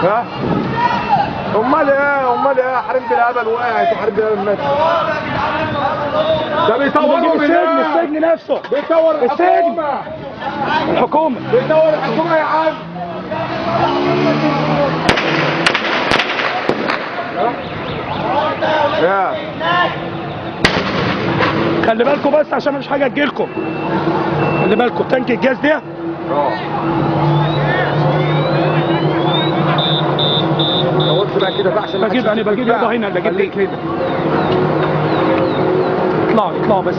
ها؟ امال ايه حريمة الهبل وقعت وحريمة الهبل ماتت. ده بيصوروا السجن نفسه بيصور الحكومة بيصور الحكومة يا عم. يا خلي بالكم بس عشان مفيش حاجة تجيلكم. خلي بالكم تانك الجاز ده. بص بقى كده بقى عشان بجيب يابا هنا، بجيب هنا. اطلعوا بس.